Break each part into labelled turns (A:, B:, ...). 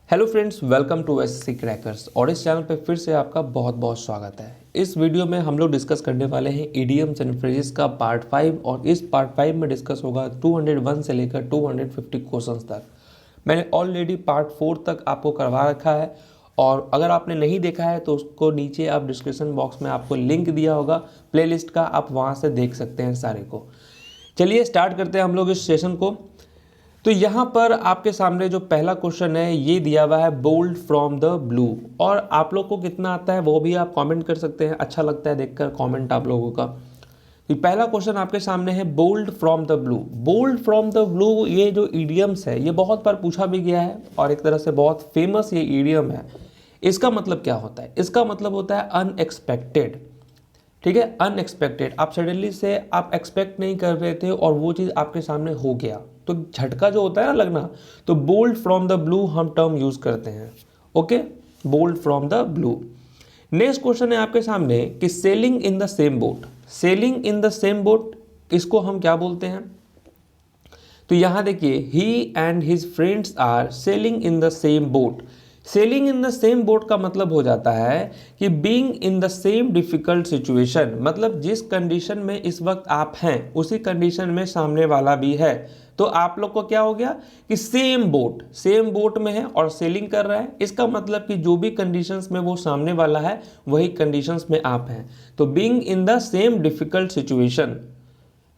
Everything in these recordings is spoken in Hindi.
A: Hello friends, welcome to SSC crackers. और इस चैनल पे फिर से आपका बहुत बहुत स्वागत है। इस वीडियो में हम लोग डिस्कस करने वाले हैं इडियम्स एंड फ्रेजेस का पार्ट 5। और इस पार्ट 5 में डिस्कस होगा 201 से लेकर 250 क्वेश्चंस तक। मैंने ऑलरेडी पार्ट 4 तक आपको करवा रखा है, और अगर आपने नहीं देखा है तो उसको नीचे आप डिस्क्रिप्शन बॉक्स में आपको लिंक दिया होगा प्लेलिस्ट का, आप वहाँ से देख सकते हैं सारे को। चलिए स्टार्ट करते हैं हम लोग इस सेशन को। तो यहाँ पर आपके सामने जो पहला क्वेश्चन है ये दिया हुआ है बोल्ड फ्रॉम द ब्लू। और आप लोग को कितना आता है वो भी आप कमेंट कर सकते हैं, अच्छा लगता है देखकर कमेंट आप लोगों का। तो पहला क्वेश्चन आपके सामने है bolt from the blue. Bolt from the blue ये जो ईडियम्स है ये बहुत बार पूछा भी गया है और एक तरह से बहुत फेमस ये ईडियम है। इसका मतलब क्या होता है? इसका मतलब होता है अनएक्सपेक्टेड। ठीक है, अनएक्सपेक्टेड। आप सडनली से आप एक्सपेक्ट नहीं कर रहे थे और वो चीज़ आपके सामने हो गया, तो झटका जो होता है ना लगना, तो बोल्ड फ्रॉम द ब्लू हम टर्म यूज करते हैं। Okay, bold from the blue. Next question है आपके सामने कि sailing in the same boat. Sailing in the same boat इसको हम क्या बोलते हैं? तो यहां देखिए, he and his friends are sailing in the same boat. Sailing in the same boat का मतलब हो जाता है कि being in the same difficult situation, मतलब जिस कंडीशन में इस वक्त आप हैं उसी कंडीशन में सामने वाला भी है। तो आप लोग को क्या हो गया कि सेम बोट में है और सेलिंग कर रहा है। इसका मतलब कि जो भी कंडीशंस में वो सामने वाला है वही कंडीशंस में आप हैं। तो being in the same difficult situation.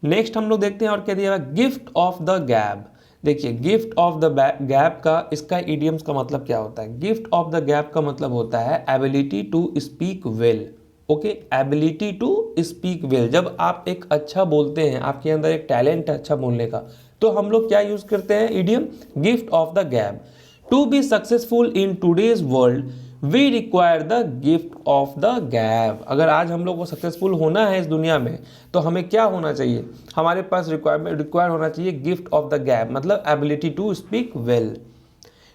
A: Next हम लोग देखते हैं और क्या दिया हुआ, गिफ्ट ऑफ द गैब। देखिए, गिफ्ट ऑफ द गैप का इसका इडियम्स का मतलब क्या होता है? गिफ्ट ऑफ द गैप का मतलब होता है ability to speak well. Okay, ability to speak well. जब आप एक अच्छा बोलते हैं, आपके अंदर एक टैलेंट है अच्छा बोलने का, तो हम लोग क्या यूज करते हैं? Idiom gift of the gab. To be successful in today's world we require the gift of the gab. अगर आज हम लोग को सक्सेसफुल होना है इस दुनिया में तो हमें क्या होना चाहिए? हमारे पास रिक्वायर होना चाहिए गिफ्ट ऑफ द गैप, मतलब ability to speak well.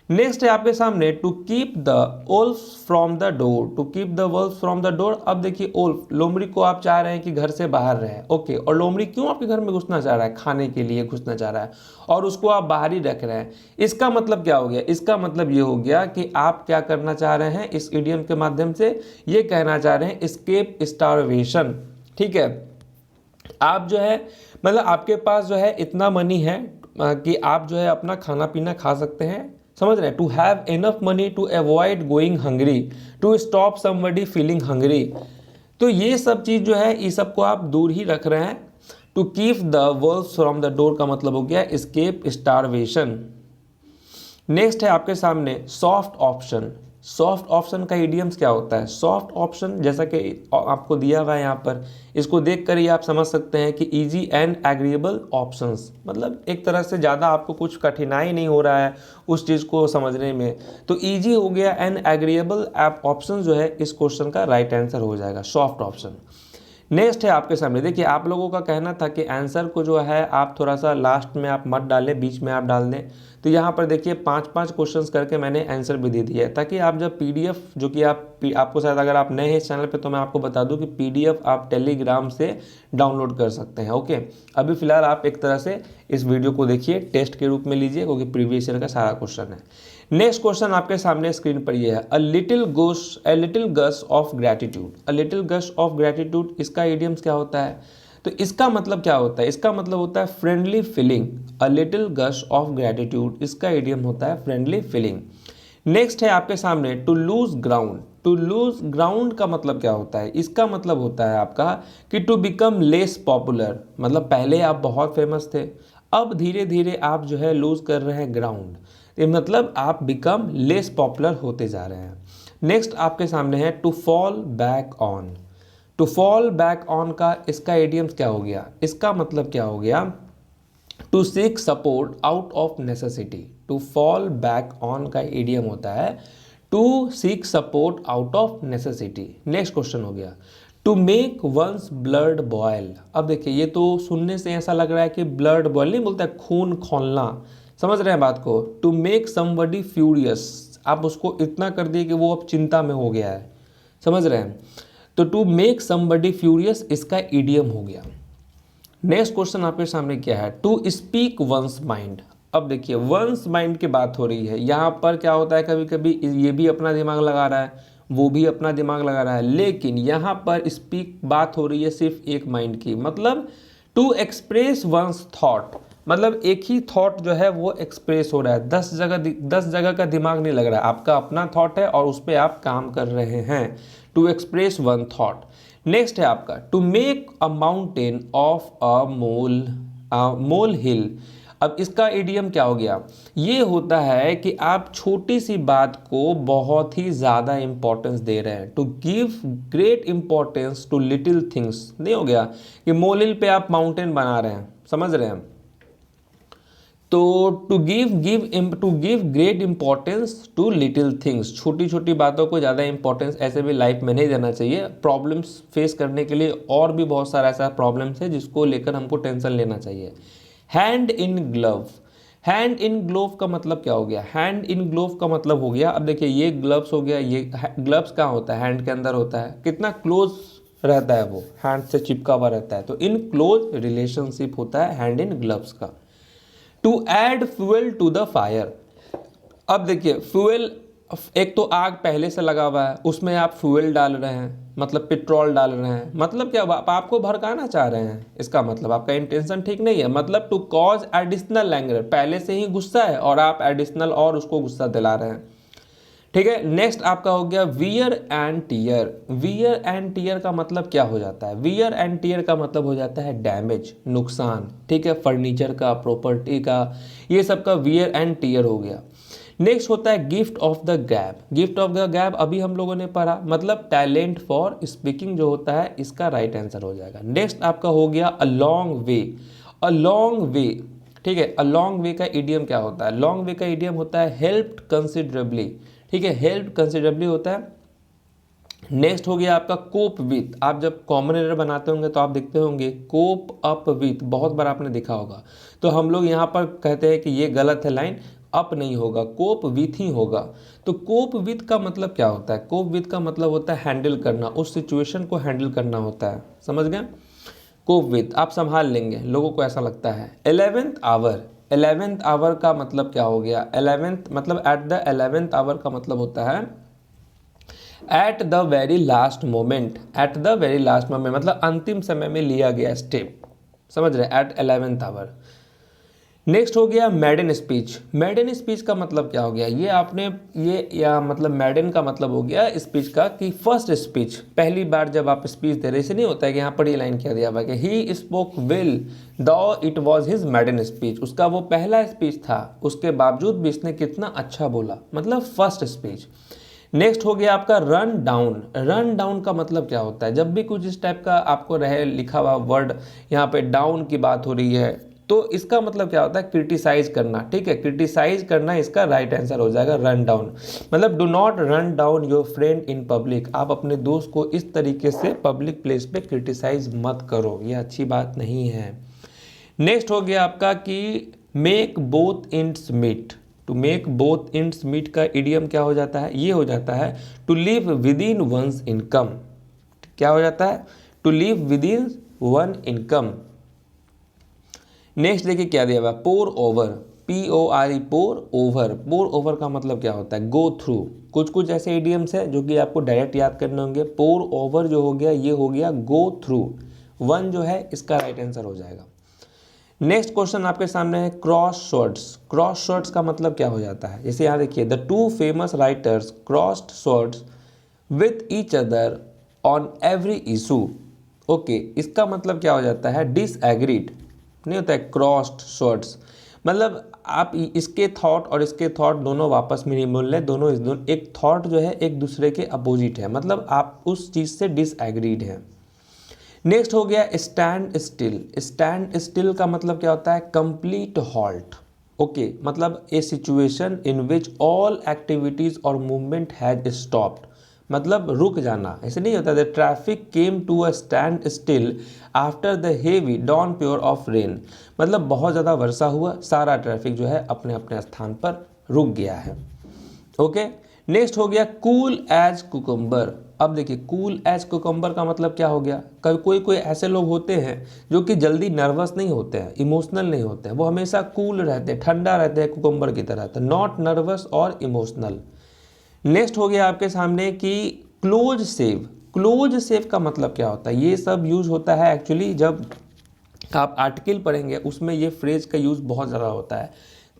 A: Next है आपके सामने to keep the wolves from the door. To keep the wolves from the door. अब देखिए, वुल्फ लोमड़ी को आप चाह रहे हैं कि घर से बाहर रहे। ओके, और लोमड़ी क्यों आपके घर में घुसना चाह रहा है? खाने के लिए घुसना चाह रहा है और उसको आप बाहर ही रख रहे हैं। इसका मतलब क्या हो गया? इसका मतलब ये हो गया कि आप क्या करना चाह रहे हैं इस इडियम के माध्यम से? ये कहना चाह रहे हैं एस्केप स्टारवेशन। ठीक है, आप जो है मतलब आपके पास जो है इतना मनी है कि आप जो है अपना खाना पीना खा सकते हैं। समझ रहे हैं? To have enough money to avoid going hungry, to stop somebody feeling hungry. तो ये सब चीज़ जो है, इस सब को आप दूर ही रख रहे हैं। To keep the wolves from the door का मतलब हो गया एस्केप स्टारवेशन। नेक्स्ट है आपके सामने सॉफ्ट ऑप्शन। सॉफ्ट ऑप्शन का इडियम्स क्या होता है? सॉफ्ट ऑप्शन जैसा कि आपको दिया हुआ है यहाँ पर, इसको देख कर ही आप समझ सकते हैं कि इजी एंड एग्रीएबल ऑप्शंस, मतलब एक तरह से ज़्यादा आपको कुछ कठिनाई नहीं हो रहा है उस चीज़ को समझने में। तो इजी हो गया एंड एग्रीएबल ऑप्शन जो है इस क्वेश्चन का राइट आंसर हो जाएगा, सॉफ्ट ऑप्शन। नेक्स्ट है आपके सामने, देखिए आप लोगों का कहना था कि आंसर को जो है आप थोड़ा सा लास्ट में आप मत डालें, बीच में आप डाल दें। तो यहाँ पर देखिए 5-5 क्वेश्चंस करके मैंने आंसर भी दे दिया है, ताकि आप जब पीडीएफ जो कि आपको शायद अगर आप नए हैं इस चैनल पे तो मैं आपको बता दूं कि पीडीएफ आप टेलीग्राम से डाउनलोड कर सकते हैं। ओके, अभी फिलहाल आप एक तरह से इस वीडियो को देखिए, टेस्ट के रूप में लीजिए, क्योंकि प्रीवियस ईयर का सारा क्वेश्चन है। नेक्स्ट क्वेश्चन आपके सामने स्क्रीन पर ये है, a little gush of gratitude. A little gush of gratitude, इसका इडियम्स क्या होता है? तो इसका मतलब क्या होता है? इसका मतलब होता है friendly feeling. A little gush of gratitude, इसका इडियम होता है फ्रेंडली फीलिंग। नेक्स्ट है आपके सामने to lose ground. To lose ground का मतलब क्या होता है? इसका मतलब होता है आपका कि टू बिकम लेस पॉपुलर, मतलब पहले आप बहुत फेमस थे, अब धीरे धीरे आप जो है लूज कर रहे हैं ग्राउंड, ये मतलब आप बिकम लेस पॉपुलर होते जा रहे हैं। नेक्स्ट आपके सामने है to fall back on. To fall back on का इसका इडियम्स क्या हो गया? इसका मतलब क्या हो गया? To seek support out of necessity. To fall back on का इडियम होता है to seek support out of necessity. Next question हो गया to make one's blood boil. अब देखिए, ये तो सुनने से ऐसा लग रहा है कि ब्लड बॉयल नहीं बोलता है, खून खौलना। समझ रहे हैं बात को? टू मेक समबडी फ्यूरियस, आप उसको इतना कर दिए कि वो अब चिंता में हो गया है। समझ रहे हैं? तो टू मेक समबडी फ्यूरियस इसका इडियम हो गया। नेक्स्ट क्वेश्चन आपके सामने क्या है? To speak one's mind. अब देखिए वंस माइंड की बात हो रही है, यहाँ पर क्या होता है कभी कभी ये भी अपना दिमाग लगा रहा है, वो भी अपना दिमाग लगा रहा है, लेकिन यहाँ पर स्पीक बात हो रही है सिर्फ एक माइंड की, मतलब टू एक्सप्रेस वंस थॉट, मतलब एक ही थॉट जो है वो एक्सप्रेस हो रहा है, 10 जगह का दिमाग नहीं लग रहा है, आपका अपना थॉट है और उस पर आप काम कर रहे हैं। To express one thought. Next है आपका to make a mountain of a molehill. अब इसका इडियम क्या हो गया, ये होता है कि आप छोटी सी बात को बहुत ही ज़्यादा इंपॉर्टेंस दे रहे हैं। To give great importance to little things नहीं हो गया कि मोलिल पे आप माउंटेन बना रहे हैं, समझ रहे हैं। तो to give great importance to little things, छोटी छोटी बातों को ज़्यादा इंपॉर्टेंस ऐसे भी लाइफ में नहीं देना चाहिए। प्रॉब्लम्स फेस करने के लिए और भी बहुत सारा ऐसा प्रॉब्लम्स है जिसको लेकर हमको टेंशन लेना चाहिए। Hand in glove. Hand in glove का मतलब क्या हो गया, हैंड इन ग्लोव का मतलब हो गया, अब देखिए ये ग्लव्स हो गया, ये ग्लव्स कहाँ होता है, हैंड के अंदर होता है, कितना क्लोज रहता है वो, हैंड से चिपका हुआ रहता है, तो इन क्लोज रिलेशनशिप होता है हैंड इन ग्लव्स का। To add fuel to the fire. अब देखिए फ्यूल, एक तो आग पहले से लगा हुआ है, उसमें आप फ्यूल डाल रहे हैं, मतलब पेट्रोल डाल रहे हैं, मतलब क्या आप आपको भड़काना चाह रहे हैं, इसका मतलब आपका इंटेंशन ठीक नहीं है। मतलब टू कॉज एडिशनल एंगर, पहले से ही गुस्सा है और आप एडिशनल और उसको गुस्सा दिला रहे हैं, ठीक है। नेक्स्ट आपका हो गया wear and tear. Wear and tear का मतलब क्या हो जाता है, वियर एंड टीयर का मतलब हो जाता है डैमेज, नुकसान, ठीक है, फर्नीचर का, प्रॉपर्टी का, ये सब का वियर एंड टीयर हो गया। नेक्स्ट होता है gift of the gap. Gift of the gap अभी हम लोगों ने पढ़ा, मतलब टैलेंट फॉर स्पीकिंग जो होता है, इसका राइट आंसर हो जाएगा। नेक्स्ट आपका हो गया a long way. A long way, ठीक है, अ लॉन्ग वे का इडियम क्या होता है, लॉन्ग वे का इडियम होता है हेल्प्ड कंसिडरेबली, ठीक है, हेल्प कंसिडरेबली होता है। नेक्स्ट हो गया आपका कोप विथ। आप जब कॉमन एरर बनाते होंगे तो आप देखते होंगे कोप अप विथ, बहुत बार आपने देखा होगा, तो हम लोग यहाँ पर कहते हैं कि ये गलत है लाइन, अप नहीं होगा, कोप विथ ही होगा। तो कोप विथ का मतलब क्या होता है, कोप विथ का मतलब होता है हैंडल करना, उस सिचुएशन को हैंडल करना होता है, समझ गए। कोप विथ आप संभाल लेंगे, लोगों को ऐसा लगता है। 11th our. 11th आवर का मतलब क्या हो गया, 11th मतलब एट द 11th आवर का मतलब होता है at the very last moment. At the very last moment मतलब अंतिम समय में लिया गया स्टेप, समझ रहे, एट 11th आवर। नेक्स्ट हो गया मैडन स्पीच। मैडन स्पीच का मतलब क्या हो गया, ये आपने ये या मतलब मैडन का मतलब हो गया स्पीच का कि फर्स्ट स्पीच, पहली बार जब आप स्पीच दे रहे, ऐसे नहीं होता है कि यहाँ पर ये लाइन क्या दिया हुआ कि ही स्पोक वेल दो इट वाज हिज मैडन स्पीच, उसका वो पहला स्पीच था, उसके बावजूद भी इसने कितना अच्छा बोला, मतलब फर्स्ट स्पीच। नेक्स्ट हो गया आपका रन डाउन। रन डाउन का मतलब क्या होता है, जब भी कुछ इस टाइप का आपको रहे लिखा हुआ वर्ड, यहाँ पे डाउन की बात हो रही है, तो इसका मतलब क्या होता है क्रिटिसाइज करना, ठीक है, क्रिटिसाइज करना इसका राइट आंसर हो जाएगा रन डाउन। मतलब do not run down your friend in public, आप अपने दोस्त को इस तरीके से पब्लिक प्लेस पे क्रिटिसाइज मत करो, ये अच्छी बात नहीं है। नेक्स्ट हो गया आपका कि make both ends meet. To make both ends meet का इडियम क्या हो जाता है, ये हो जाता है to live within one's income. क्या हो जाता है, to live within one income. Next देखिए क्या दिया हुआ, pore over, PORE, pore over. Pore over का मतलब क्या होता है, गो थ्रू। कुछ कुछ ऐसे इडियम्स है जो कि आपको डायरेक्ट याद करने होंगे। पोर ओवर जो हो गया ये हो गया गो थ्रू, वन जो है इसका राइट आंसर हो जाएगा। नेक्स्ट क्वेश्चन आपके सामने है क्रॉस स्वॉर्ड्स। क्रॉस स्वॉर्ड्स का मतलब क्या हो जाता है, जैसे यहाँ देखिए the two famous writers crossed swords with each other on every issue. Okay, इसका मतलब क्या हो जाता है, डिसएग्रीड नहीं होता है, क्रॉस्ड स्वॉर्ड्स मतलब आप इसके थॉट और इसके थॉट दोनों आपस में नहीं बोल रहे, दोनों एक थॉट जो है एक दूसरे के अपोजिट है, मतलब आप उस चीज़ से डिसएग्रीड हैं। नेक्स्ट हो गया स्टैंड स्टिल। स्टैंड स्टिल का मतलब क्या होता है, कंप्लीट हॉल्ट। ओके, मतलब a situation in which all activities और मूवमेंट हैज स्टॉप्ड, मतलब रुक जाना, ऐसे नहीं होता। The traffic came to a standstill after the heavy downpour of rain, मतलब बहुत ज़्यादा वर्षा हुआ, सारा ट्रैफिक जो है अपने अपने स्थान पर रुक गया है। ओके, नेक्स्ट हो गया कूल एज कुकुम्बर। अब देखिए कूल एज कुकुम्बर का मतलब क्या हो गया, कोई कोई ऐसे लोग होते हैं जो कि जल्दी नर्वस नहीं होते हैं, इमोशनल नहीं होते हैं, वो हमेशा कूल रहते हैं, ठंडा रहते हैं कुकुम्बर की तरह, तो नॉट नर्वस और इमोशनल। नेक्स्ट हो गया आपके सामने कि क्लोज सेव। क्लोज सेव का मतलब क्या होता है, ये सब यूज होता है एक्चुअली जब आप आर्टिकल पढ़ेंगे उसमें ये फ्रेज का यूज बहुत ज़्यादा होता है।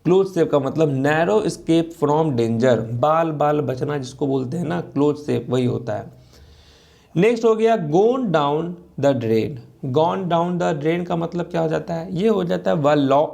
A: क्लोज सेव का मतलब नैरो स्केप फ्रॉम डेंजर, बाल बाल बचना जिसको बोलते हैं ना, क्लोज सेव वही होता है। नेक्स्ट हो गया gone down the drain. Gone down the drain का मतलब क्या हो जाता है, ये हो जाता है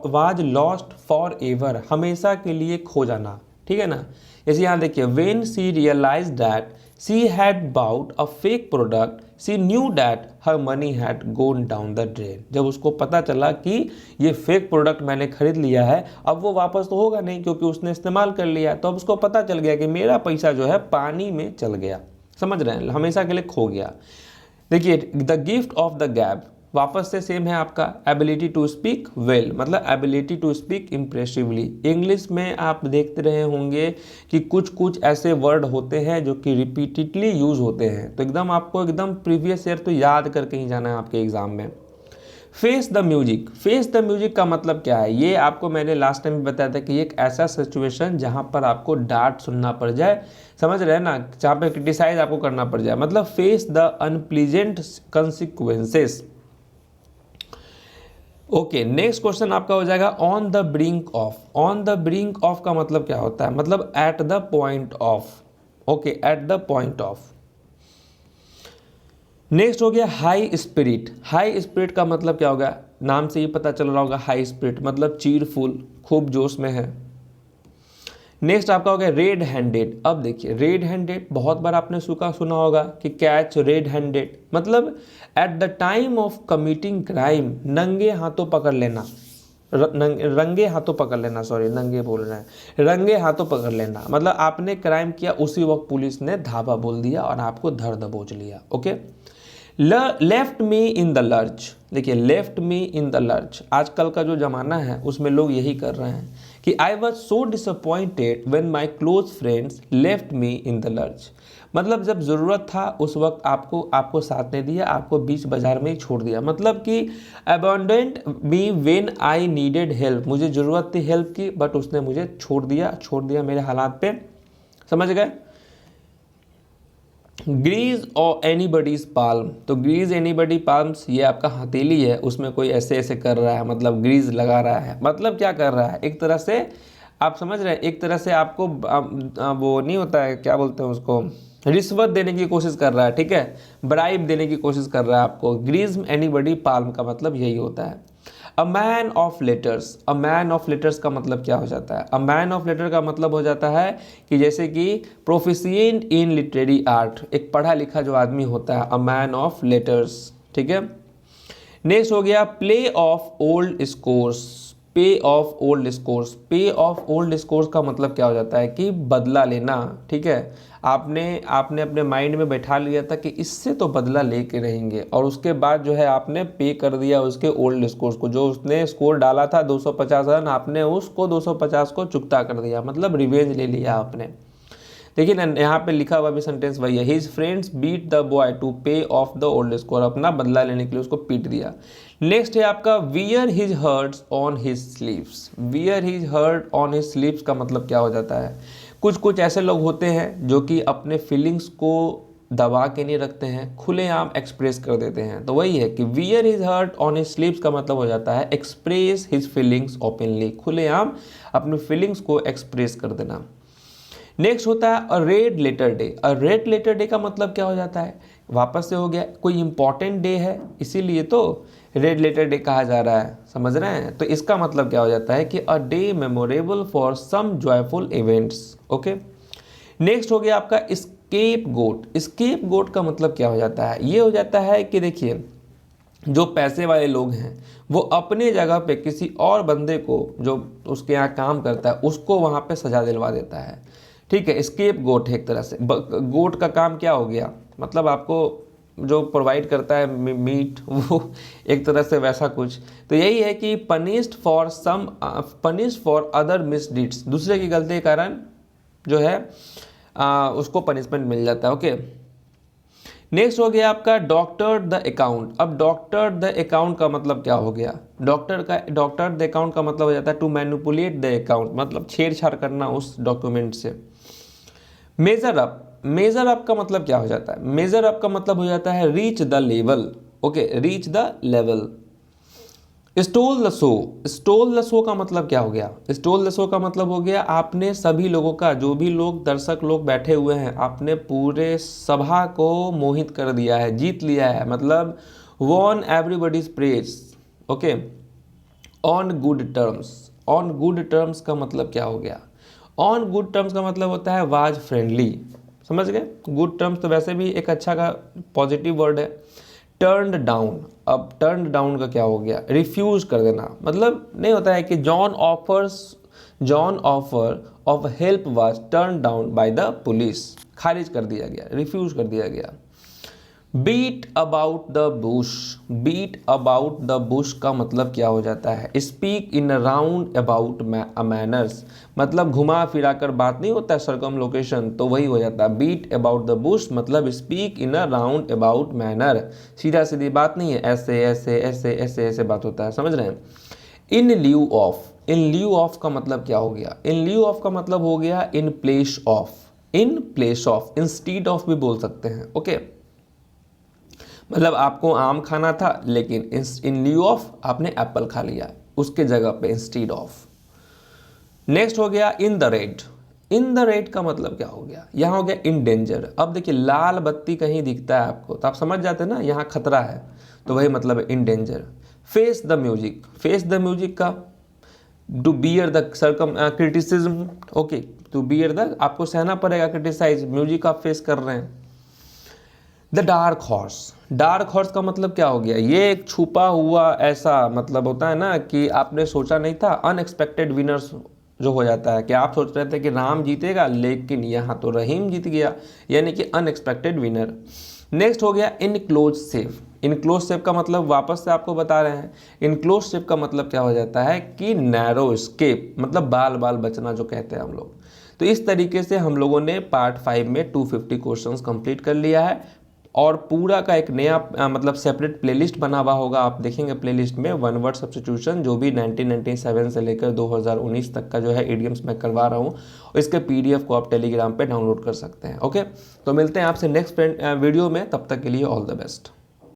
A: वाज लॉस्ट फॉर एवर, हमेशा के लिए खो जाना, ठीक है ना। जैसे यहाँ देखिए when she realise that she had bought a fake product she knew that her money had gone down the drain. जब उसको पता चला कि ये फेक प्रोडक्ट मैंने खरीद लिया है, अब वो वापस तो होगा नहीं क्योंकि उसने इस्तेमाल कर लिया, तो अब उसको पता चल गया कि मेरा पैसा जो है पानी में चल गया, समझ रहे हैं, हमेशा के लिए खो गया। देखिए the gift of the gab वापस से सेम है आपका, एबिलिटी टू स्पीक वेल मतलब ability to speak impressively. English में आप देखते रहे होंगे कि कुछ कुछ ऐसे वर्ड होते हैं जो कि रिपीटेडली यूज होते हैं, तो एकदम आपको एकदम प्रीवियस ईयर तो याद करके ही जाना है आपके एग्जाम में। Face the music. Face the music का मतलब क्या है, ये आपको मैंने लास्ट टाइम बताया था कि एक ऐसा सिचुएशन जहां पर आपको डांट सुनना पड़ जाए, समझ रहे हैं ना, जहाँ पे क्रिटिसाइज आपको करना पड़ जाए, मतलब face the unpleasant consequences. Okay next question आपका हो जाएगा on the brink of. On the brink of का मतलब क्या होता है, मतलब at the point of. Okay at the point of. Next हो गया हाई स्पिरिट। हाई स्पिरिट का मतलब क्या होगा, नाम से ही पता चल रहा होगा, हाई स्पिरिट मतलब चीरफुल, खूब जोश में है। नेक्स्ट आपका हो गया रेड हैंडेड। अब देखिए रेड हैंडेड बहुत बार आपने सुना होगा कि कैच रेड हैंडेड, मतलब at the time of committing crime, नंगे हाथों पकड़ लेना, रंगे हाथों पकड़ लेना, सॉरी नंगे बोल रहे हैं, रंगे हाथों पकड़ लेना, मतलब आपने क्राइम किया उसी वक्त पुलिस ने धावा बोल दिया और आपको धर दबोच लिया। Okay left me in the lurch. देखिए left me in the lurch, आजकल का जो ज़माना है उसमें लोग यही कर रहे हैं कि I was so disappointed when my close friends left me in the lurch, मतलब जब ज़रूरत था उस वक्त आपको साथ नहीं दिया, आपको बीच बाजार में ही छोड़ दिया, मतलब कि abandoned me when I needed help, मुझे ज़रूरत थी हेल्प की बट उसने मुझे छोड़ दिया मेरे हालात पे, समझ गए। ग्रीज और एनीबडीज पाल्म, तो ग्रीज एनीबडी पाल्म्स ये आपका हथेली है, उसमें कोई ऐसे ऐसे कर रहा है, मतलब ग्रीज लगा रहा है, मतलब क्या कर रहा है, एक तरह से आप समझ रहे हैं, एक तरह से आपको वो नहीं होता है, क्या बोलते हैं उसको, रिश्वत देने की कोशिश कर रहा है, ठीक है, ब्राइब देने की कोशिश कर रहा है आपको। ग्रीज एनीबडी पाल्म का मतलब यही होता है। A man of letters. A man of letters का मतलब क्या हो जाता है, अ मैन ऑफ लेटर का मतलब हो जाता है कि जैसे कि प्रोफिशिएंट इन लिटरेरी आर्ट, एक पढ़ा लिखा जो आदमी होता है, अ मैन ऑफ लेटर्स, ठीक है। नेक्स्ट हो गया प्ले ऑफ ओल्ड स्कोर्स। पे ऑफ ओल्ड स्कोर्स। पे ऑफ ओल्ड स्कोर्स का मतलब क्या हो जाता है कि बदला लेना, ठीक है, आपने अपने माइंड में बैठा लिया था कि इससे तो बदला लेके रहेंगे और उसके बाद जो है आपने पे कर दिया उसके ओल्ड स्कोर्स को, जो उसने स्कोर डाला था 250 रन, आपने उसको 250 को चुकता कर दिया, मतलब रिवेंज ले लिया आपने। देखिए ना यहाँ पे लिखा हुआ भी सेंटेंस वही है, his friends beat the boy to pay off the old score, अपना बदला लेने के लिए उसको पीट दिया। नेक्स्ट है आपका wear his hearts on his sleeves. Wear his heart on his sleeves का मतलब क्या हो जाता है, कुछ कुछ ऐसे लोग होते हैं जो कि अपने फीलिंग्स को दबा के नहीं रखते हैं, खुलेआम एक्सप्रेस कर देते हैं, तो वही है कि wear his heart on his sleeves का मतलब हो जाता है एक्सप्रेस हिज फीलिंग्स ओपनली, खुलेआम अपनी फीलिंग्स को एक्सप्रेस कर देना। नेक्स्ट होता है अ रेड लेटर डे। अ रेड लेटर डे का मतलब क्या हो जाता है, वापस से हो गया कोई इंपॉर्टेंट डे है इसीलिए तो रेड लेटर डे कहा जा रहा है, समझ रहे हैं, तो इसका मतलब क्या हो जाता है कि a day memorable for some joyful events. Okay next हो गया आपका स्केप गोट। स्केप गोट का मतलब क्या हो जाता है, ये हो जाता है कि देखिए जो पैसे वाले लोग हैं वो अपने जगह पे किसी और बंदे को जो उसके यहाँ काम करता है उसको वहाँ पे सजा दिलवा देता है, ठीक है, स्केप गोट है एक तरह से। गोट का काम क्या हो गया, मतलब आपको जो प्रोवाइड करता है मीट, वो एक तरह से वैसा कुछ, तो यही है कि पनिश्ड फॉर अदर मिसडीड्स, दूसरे की गलती के कारण जो है उसको पनिशमेंट मिल जाता है। ओके, नेक्स्ट हो गया आपका डॉक्टर द अकाउंट। अब डॉक्टर द अकाउंट का मतलब क्या हो गया? डॉक्टर द अकाउंट का मतलब हो जाता है टू मैनिपुलेट द अकाउंट, मतलब छेड़छाड़ करना उस डॉक्यूमेंट से। मेजर अप का मतलब क्या हो जाता है? मेजर अप का मतलब हो जाता है reach the level. Okay, reach the level. Stole the show का मतलब क्या हो गया? स्टोल द शो का मतलब हो गया आपने सभी लोगों का, जो भी लोग दर्शक लोग बैठे हुए हैं, आपने पूरे सभा को मोहित कर दिया है, जीत लिया है, मतलब won everybody's praise. Okay, on good terms. On good terms का मतलब क्या हो गया? ऑन गुड टर्म्स का मतलब होता है वाज फ्रेंडली। समझ गए? गुड टर्म्स तो वैसे भी एक अच्छा का पॉजिटिव वर्ड है। टर्न्ड डाउन, अब टर्न्ड डाउन का क्या हो गया? रिफ्यूज कर देना। मतलब नहीं होता है कि John offer of help was turn down by the police, खारिज कर दिया गया, रिफ्यूज कर दिया गया। Beat about the bush. Beat about the bush का मतलब क्या हो जाता है? Speak in roundabout manners, मतलब घुमा फिरा कर बात नहीं होता है, सरकम लोकेशन, तो वही हो जाता है बीट अबाउट द बुश, मतलब speak in a round about manner. सीधा सीधी बात नहीं है, ऐसे ऐसे ऐसे ऐसे ऐसे बात होता है, समझ रहे हैं? इन lieu of. In lieu of का मतलब क्या हो गया? इन ल्यू ऑफ का मतलब हो गया in place of. In place of, instead of भी बोल सकते हैं। ओके, मतलब आपको आम खाना था लेकिन इन ल्यू ऑफ आपने एप्पल खा लिया, उसके जगह पे, इंस्टीड ऑफ। नेक्स्ट हो गया in the red. In the red का मतलब क्या हो गया? यहाँ हो गया इन डेंजर। अब देखिए लाल बत्ती कहीं दिखता है आपको तो आप समझ जाते हैं ना यहाँ खतरा है, तो वही मतलब है in danger. Face the music. Face the music का टू बियर द सरकम criticism. Okay, to bear the, आपको सहना पड़ेगा क्रिटिसाइज, म्यूजिक आप फेस कर रहे हैं। The dark horse. Dark horse का मतलब क्या हो गया? ये एक छुपा हुआ ऐसा मतलब होता है ना कि आपने सोचा नहीं था, अनएक्सपेक्टेड विनर्स जो हो जाता है कि आप सोच रहे थे कि राम जीतेगा लेकिन यहाँ तो रहीम जीत गया, यानी कि अनएक्सपेक्टेड विनर। नेक्स्ट हो गया इनक्लोज सेफ। इनक्लोज सेफ का मतलब वापस से आपको बता रहे हैं, इनक्लोज सेफ का मतलब क्या हो जाता है कि नैरो स्केप, मतलब बाल बाल बचना जो कहते हैं हम लोग। तो इस तरीके से हम लोगों ने पार्ट 5 में 250 क्वेश्चंस कंप्लीट कर लिया है और पूरा का एक नया मतलब सेपरेट प्लेलिस्ट बना हुआ होगा। आप देखेंगे प्लेलिस्ट में वन वर्ड सब्स्टिट्यूशन जो भी 1997 से लेकर 2019 तक का जो है इडियम्स मैं करवा रहा हूँ, इसके पीडीएफ को आप टेलीग्राम पे डाउनलोड कर सकते हैं। ओके, तो मिलते हैं आपसे नेक्स्ट वीडियो में, तब तक के लिए ऑल द बेस्ट।